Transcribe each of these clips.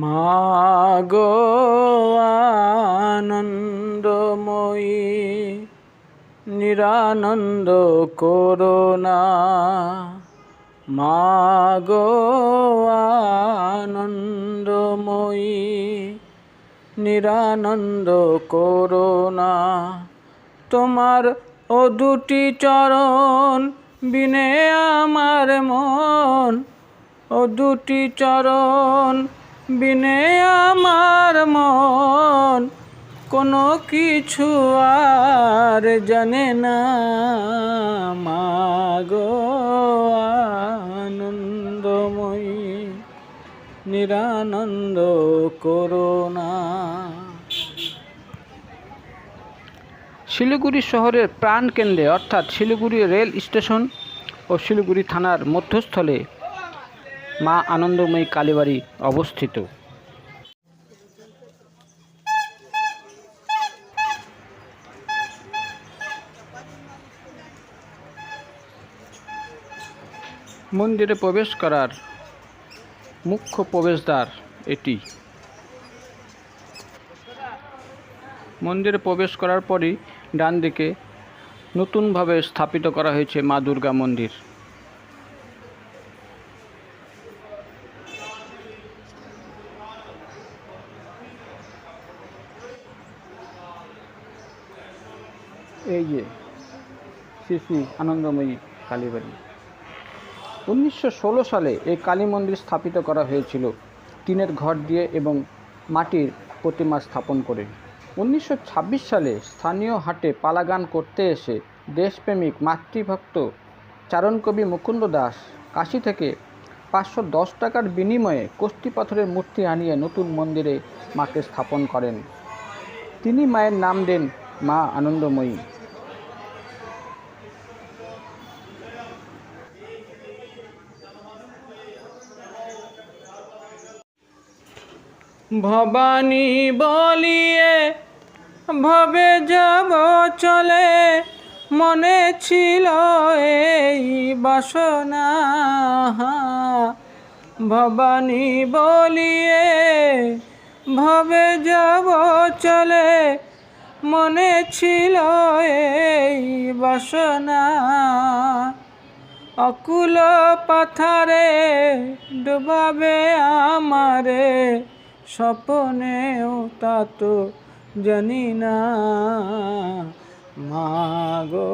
মাগো আনন্দময়ী নিরানন্দ করুণা, মাগো আনন্দময়ী নিরানন্দ করুণা। তোমার ও দুটি চরণ বিনে আমার মন, ও দুটি চরণ বিনে আমার মন কোনো কিছু আর জানে না। মাগো আনন্দময়ী নিরানন্দ করুণা। শিলিগুড়ি শহরের প্রাণকেন্দ্রে অর্থাৎ শিলিগুড়ি রেল স্টেশন ও শিলিগুড়ি থানার মধ্যস্থলে মা আনন্দময়ী কালীবাড়ি অবস্থিত। মন্দিরে প্রবেশ করার মুখ্য প্রবেশদ্বার এটি। মন্দিরে প্রবেশ করার পরই ডান দিকে নতুনভাবে স্থাপিত করা হয়েছে মা দুর্গা মন্দির। এই যে শ্রী শ্রী আনন্দময়ী কালীবাড়ি। 1916 সালে এই কালী মন্দির স্থাপিত করা হয়েছিল টিনের ঘর দিয়ে এবং মাটির প্রতিমা স্থাপন করে। 1926 সালে স্থানীয় হাটে পালাগান করতে এসে দেশপ্রেমিক মাতৃভক্ত চারণকবি মুকুন্দ দাস কাশী থেকে 510 টাকার বিনিময়ে কষ্টি পাথরের মূর্তি আনিয়ে নতুন মন্দিরে মাকে স্থাপন করেন। তিনি মায়ের নাম দেন মা আনন্দময়ী। ভবানী বলিয়ে ভবে যাব চলে, মনে ছিল এই বাসনা। ভবানী বলিয়ে ভবে যাব চলে, মনে ছিল এই বাসনা। অকুল পাথারে ডুবাবে আমারে, স্বপ্নেও তা তো জানি না। মাগো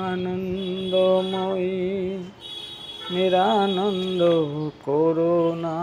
আনন্দময়ী নিরানন্দ করুণা।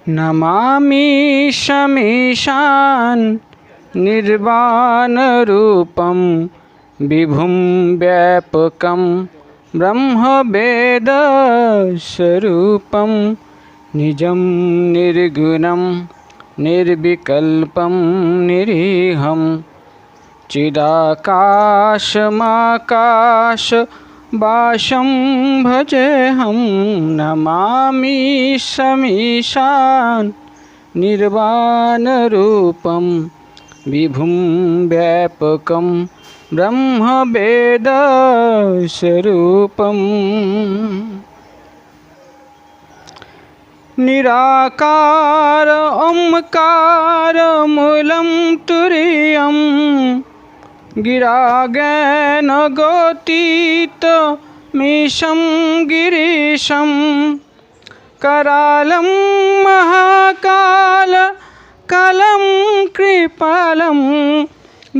नमामि शमीशान निर्वाणरूपं विभुं व्यापकं ब्रह्मवेदस्वरूपं निजं निर्गुणं निर्विकल्पं निरीहं चिदाकाशमाकाशवासं भजेऽहं नमामि शमीशान निर्वाणरूपं विभुं व्यापकं ब्रह्मवेदस्वरूपम् निराकार ओंकार मूलं तुरीयं गिरागेनगोतीतमीशं गिरीशं करालं महाकाल कलं कृपालं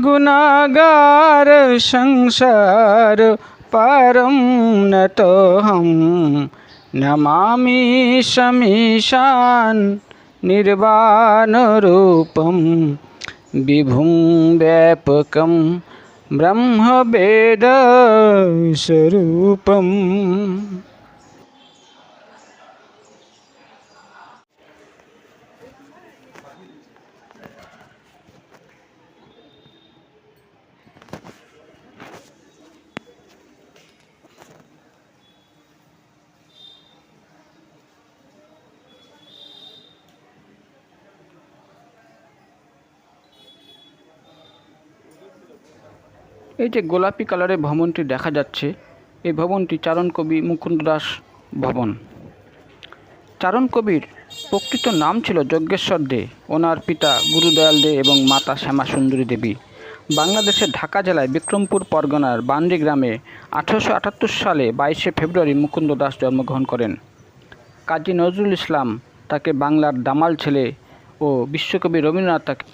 गुणागार संसार पारं नतोऽहं नमामि शमीशान निर्वाणरूपं विभुं व्यापकं ब्रह्मवेदस्वरूपम्। এই যে গোলাপি কালারের ভবনটি দেখা যাচ্ছে, এই ভবনটি চারণ কবি মুকুন্দ দাস ভবন। চারণ কবির প্রকৃত নাম ছিল যজ্ঞেশ্বর দে। ওনার পিতা গুরুদয়াল দে এবং মাতা শ্যামা সুন্দরী দেবী। বাংলাদেশের ঢাকা জেলায় বিক্রমপুর পরগনার বান্ডি গ্রামে 1878 সালে 22শে ফেব্রুয়ারি মুকুন্দ দাস জন্মগ্রহণ করেন। কাজী নজরুল ইসলাম তাকে বাংলার দামাল ছেলে ও বিশ্বকবি রবীন্দ্রনাথ তাকে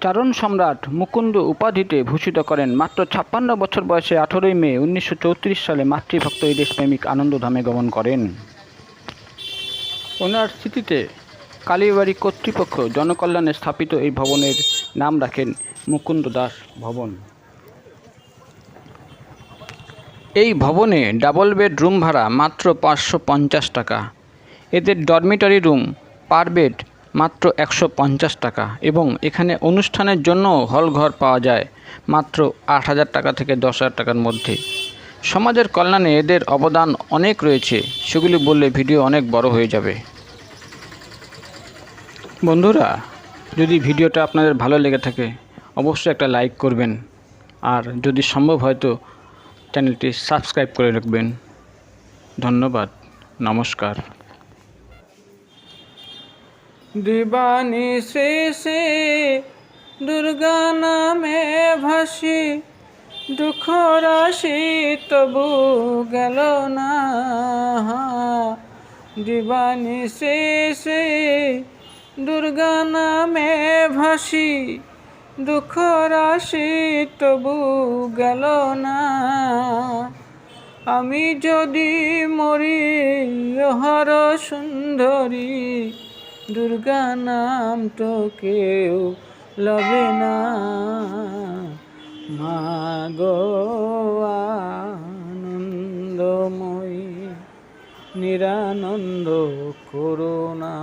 চারণ সম্রাট মুকুন্দ উপাধিতে ভূষিত করেন। মাত্র 56 বছর বয়সে 18ই মে 1934 সালে মাতৃভক্ত এই দেশপ্রেমিক আনন্দধামে গমন করেন। ওনার স্মৃতিতে কালীবাড়ি কর্তৃপক্ষ জনকল্যাণে স্থাপিত এই ভবনের নাম রাখেন মুকুন্দ দাস ভবন। এই ভবনে ডাবল বেড রুম ভাড়া মাত্র 550 টাকা। এদের ডরমিটরি রুম পার বেড মাত্র 150 টাকা এবং এখানে অনুষ্ঠানের জন্য হল ঘর পাওয়া যায় মাত্র 8,000 টাকা থেকে 10,000 টাকার মধ্যে। সমাজের কল্যাণে এদের অবদান অনেক রয়েছে, সেগুলি বললে ভিডিও অনেক বড় হয়ে যাবে। বন্ধুরা, যদি ভিডিওটা আপনাদের ভালো লেগে থাকে অবশ্যই একটা লাইক করবেন, আর যদি সম্ভব হয় তো চ্যানেলটি সাবস্ক্রাইব করে রাখবেন। ধন্যবাদ, নমস্কার। দিবানি শেষে দুর্গা নামে ভাসি, দুঃখ রাশি তবু গেল না। দিবানি শেষে দুর্গা নামে ভাসি, দুঃখ রাশি তবু গেল না। আমি যদি মরি হর সুন্দরী, দুর্গা নাম তো কেউ লবে না। মা গো আনন্দময়ী, নিরানন্দ করুণা।